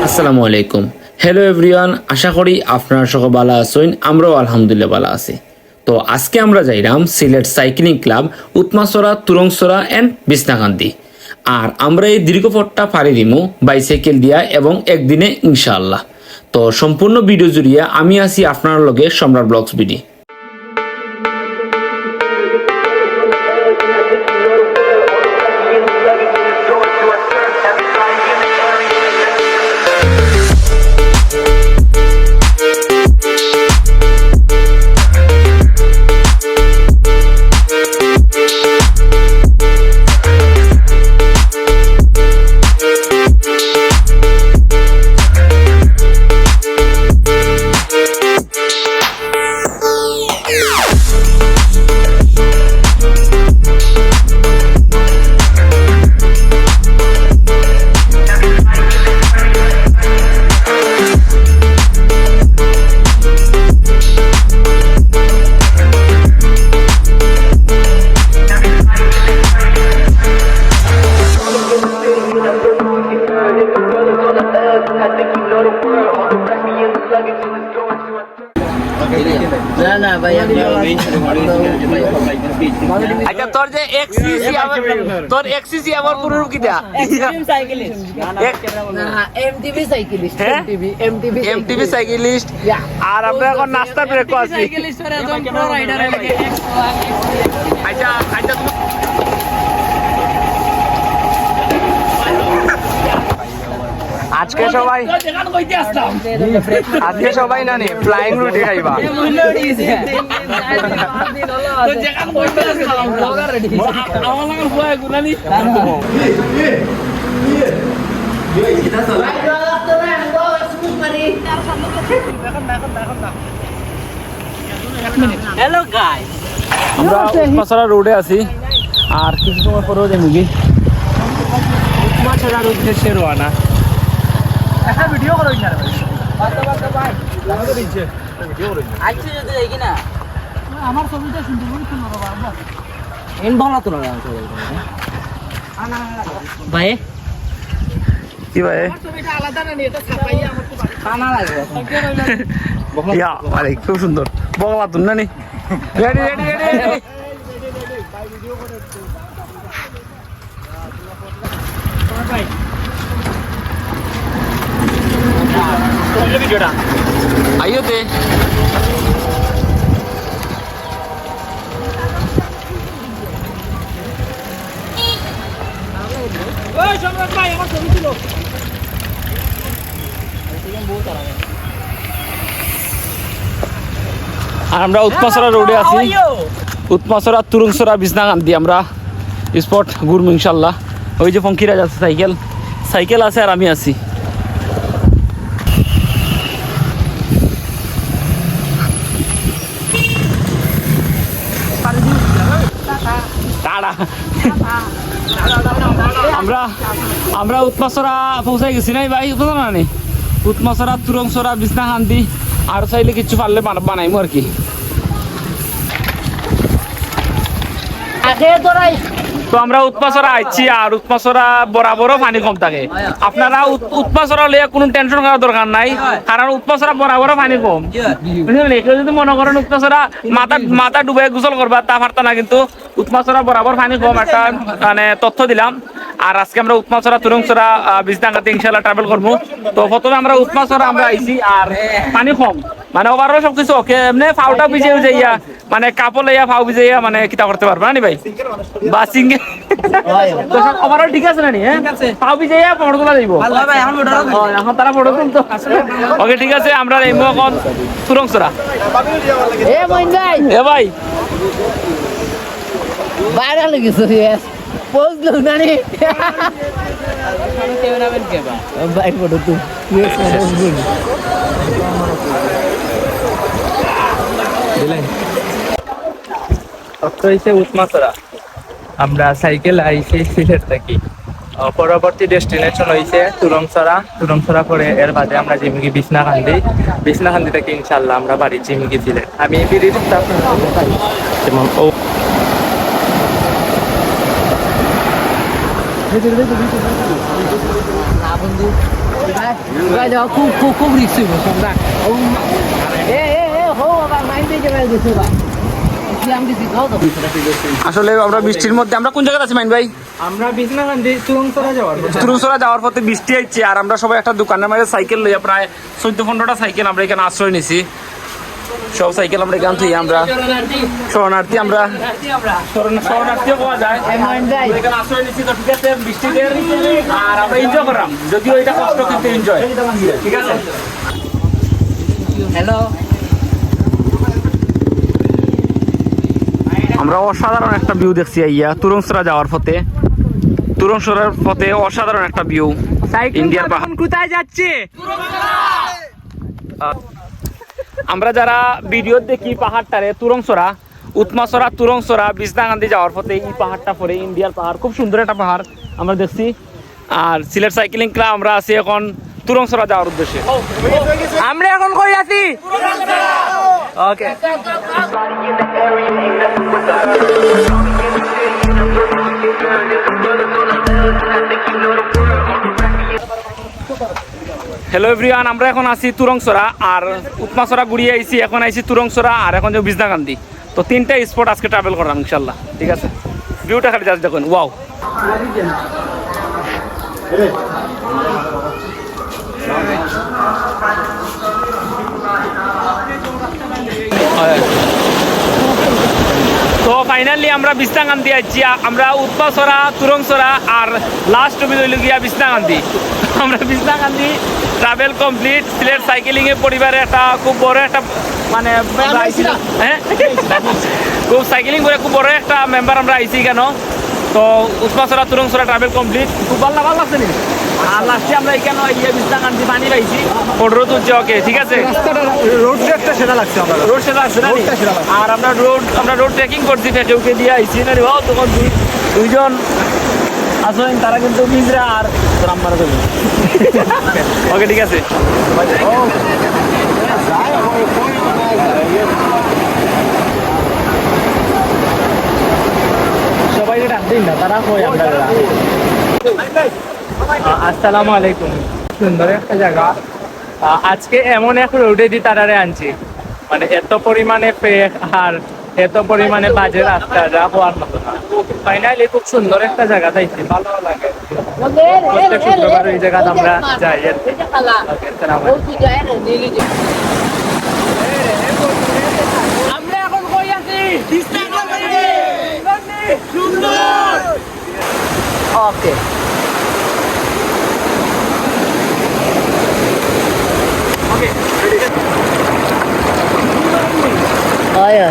আসসালামু আলাইকুম। Hello everyone, আশা করি আপনারা সকল ভালো আছেন। আমরাও আলহামদুলিল্লাহ ভালো আছি। তো আজকে আমরা যাইলাম Sylhet cycling club, Utmachhara, Turongchhara and Bichanakandi. আর আমরা এই দীর্ঘ পথটা পাড়ি দিমু বাইসাইকেল দিয়া এবং একদিনে ইনশাআল্লাহ। তো সম্পূর্ণ ভিডিও জুড়িয়া আমি আছি আপনার লগে সম্রাট ব্লগস বিডি। আচ্ছা, তোর যে এক্সিসি আমার পুরো কি দা এমটিভি সাইকেলিস্ট। আর আমরা এখন নাস্তার ব্রেক আছি। আচ্ছা আচ্ছা, আজকে সবাই না নি ফ্লাইং রুটি খাইবা। হ্যালো গাইস, আমরা উৎমাছড়া রোডে আছি আর কিছু সময় পরেও যাবো কি উৎমাছড়ার উদ্দেশ্যে রওনা। একটা ভিডিও করো না রে ভাই, লাগা দিচ্ছে ভিডিও করো। আইছে যদি দেখি না আমার ছবিটা সুন্দর করে তুলো বাবা। এন ভালো তো লাগা আছে ভাই। কি ভাই, আমার ছবিটা আলাদা না, এটা ছাপাইয়া আমার তো কানা লাগবে। ইয়া আরে খুব সুন্দর বগলা তুন না নি। রেডি রেডি রেডি ভাই, ভিডিও করে ভাই ভিডিওটা আইও দে। ওই সম্রাট ভাই, আমার ছবি ছিল। আর আমরা উৎমাছড়া রোডে আছি, উৎমাছড়া, তুরংছড়া, বিছনাকান্দি। আমরা স্পট ঘুরবো ইনশাল্লাহ। ওই যে ফঙ্কিরাজ আছে, সাইকেল আছে আর আমি আছি। আমরা উৎমাছড়া পৌঁছাই গেছি নাই ভাই, না নি উৎমাছড়া, তুরংছড়া, বিছনাকান্দি। আর চাইলে কিছু পারলে বানাইমু আর কি। তো আমরা উৎমাছড়া আইছি আর উৎমাছড়া বরাবরও পানি কম থাকে। আপনারা উৎমাছড়া লিয়ে কোনো টেনশন করার দরকার নাই, কারণ উৎমাছড়া বরাবরও পানি কম। বুঝলেন, কেউ যদি মনে করেন উৎমাছড়া মাথা ডুবে গোসল করবা তা পারত না, কিন্তু উৎমাছড়া বরাবর পানি কম, একটা মানে তথ্য দিলাম। আর আজকে আমরা উৎমাছড়া, তুরংছড়া, বিছনাকান্দি ইনশাআল্লাহ ট্রাভেল করবো। তো প্রথমে আমরা উৎমাছড়া আমরা আইছি আর পানি কম, মানে ওভারঅল সবকিছু ওকে। এমনি ফাউটা ভিজে যাইয়া মানে কাপড় লইয়া ফাউ ভিজাইয়া মানে কিতা করতে পারবে না নি ভাই, বা সিঙ্গে তো সব ওভারঅল ঠিক আছে না নি? হ্যাঁ, ফাউ ভিজাইয়া ফটো তোলা যাইব এখন, তারা ফটো তুলতো। ওকে ঠিক আছে, আমরা এই এখন তুরংছড়া। এ ভাই বাইরে লেগেছে পৌঁছলো না রে ভাই, ফটো তুই উৎমাছড়া। আমরা সাইকেল আইছি সিলেট থেকে। পরবর্তী ডেস্টিনেশন হয়েছে তুরংছড়া করে এর বাদে আমরা জিমিকি বিছনাকান্দি থেকে ইনশাল্লাহ আমরা বাড়ি জিমিকি সিলেট। আমি যেমন না বন্ধু ভাই দাও খুব খুব খুব রিস্ক হইব সম্রাট এ হো আবার মাইন্ডে যাবে গেছে বা আমি দিখাও তো আসলে আমরা বৃষ্টির মধ্যে আমরা কোন জায়গায় আছি মাইন ভাই? আমরা বিছনাকান্দি তুরংসরা যাওয়ার পথে। তুরুংসরা যাওয়ার পথে বৃষ্টি হচ্ছে আর আমরা সবাই একটা দোকানের মাঝে সাইকেল লইয়া প্রায় 14-15টা সাইকেল আমরা এখানে আশ্রয় নিছি। সব সাইকেল আমরা এখান থেকে আমরা শরণার্থী আমরা শরণার্থীও পাওয়া যায় এখানে আশ্রয় নিছি। তো ঠিক আছে বৃষ্টিতে আর আমরা এনজয় করলাম, যদিও এটা কষ্ট কিন্তু এনজয়। ঠিক আছে হ্যালো আমরা অসাধারণ একটা ভিউ দেখছি আইয়া তুরংসরা যাওয়ার পথে। তুরংসরার পথে অসাধারণ একটা ভিউ। ইন্ডিয়ার পাহাড় কোথায় যাচ্ছে? আমরা যারা ভিডিও দেখি পাহাড়টারে তুরংসরা, উৎমাসরা, তুরংসরা, বিছনাকান্দি যাওয়ার পথে এই পাহাড়টা পরে ইন্ডিয়ার পাহাড়, খুব সুন্দর একটা পাহাড় আমরা দেখছি। আর সিলেট সাইক্লিং ক্লাব আমরা আছি এখন তুরংসরা যাওয়ার উদ্দেশ্যে। আমরা এখন কই আছি? ওকে হ্যালো এভরিওয়ান, আমরা এখন আছি তুরংসরা আর উৎমাসরা ঘুরিয়ে আইছি, এখন আইছি তুরংসরা আর এখন যে বিছনাকান্দি। তো 3টা স্পট আজকে ট্রাভেল করলাম ইনশাল্লাহ। ঠিক আছে ভিউটা খালি জাস্ট দেখুন, ওয়াও। তো ফাইনালি আমরা বিছনাকান্দি আছি। আমরা উৎপাসরা, তুরংসরা আর লাস্ট অব্দি হইল গিয়া বিছনাকান্দি। আমরা Bichanakandi travel complete. Sylhet cycling এর পরিবারে একটা খুব বড় একটা মানে হ্যাঁ খুব সাইকেলিং করে খুব বড় একটা মেম্বার আমরা আইছি কেন। তো উৎপাসরা, তুরংসরা ট্রাভেল কমপ্লিট, খুব ভালো লাগছে নি। আর লাস্টে আমরা এখানে ইয়ে বিছনাকান্দি পানি পাইছি, ফটো তুলছি। ওকে ঠিক আছে, রোড ট্রিপটা সেটা লাগছে আমার। রোড সেটা আছে না? রোডটা সেটা লাগছে। আর আমরা রোড ট্রেকিং করছি, ফেসবুকে দিয়ে আইছি না রে বাবা। তখন দুইজন আসেন, তারা কিন্তু মিজরা আর রাম মারা দেবে। ওকে ঠিক আছে, সবাই ডাক দিন না, তারা কই আপনারা। আসসালামু আলাইকুম। সুন্দর একটা জায়গা। আজকে এমন এক রোডে দি তারারে আনছি, মানে এত পরিমাণে ফেক আর এত পরিমাণে বাজে রাস্তা যা হওয়ার মতো না। ফাইনালি খুব সুন্দর একটা জায়গা পাইছি, ভালো লাগে। প্রত্যেক শুক্রবার এই জায়গাতে আমরা যাই। আমরা এখন কই আছি? ওকে ওকে আয়া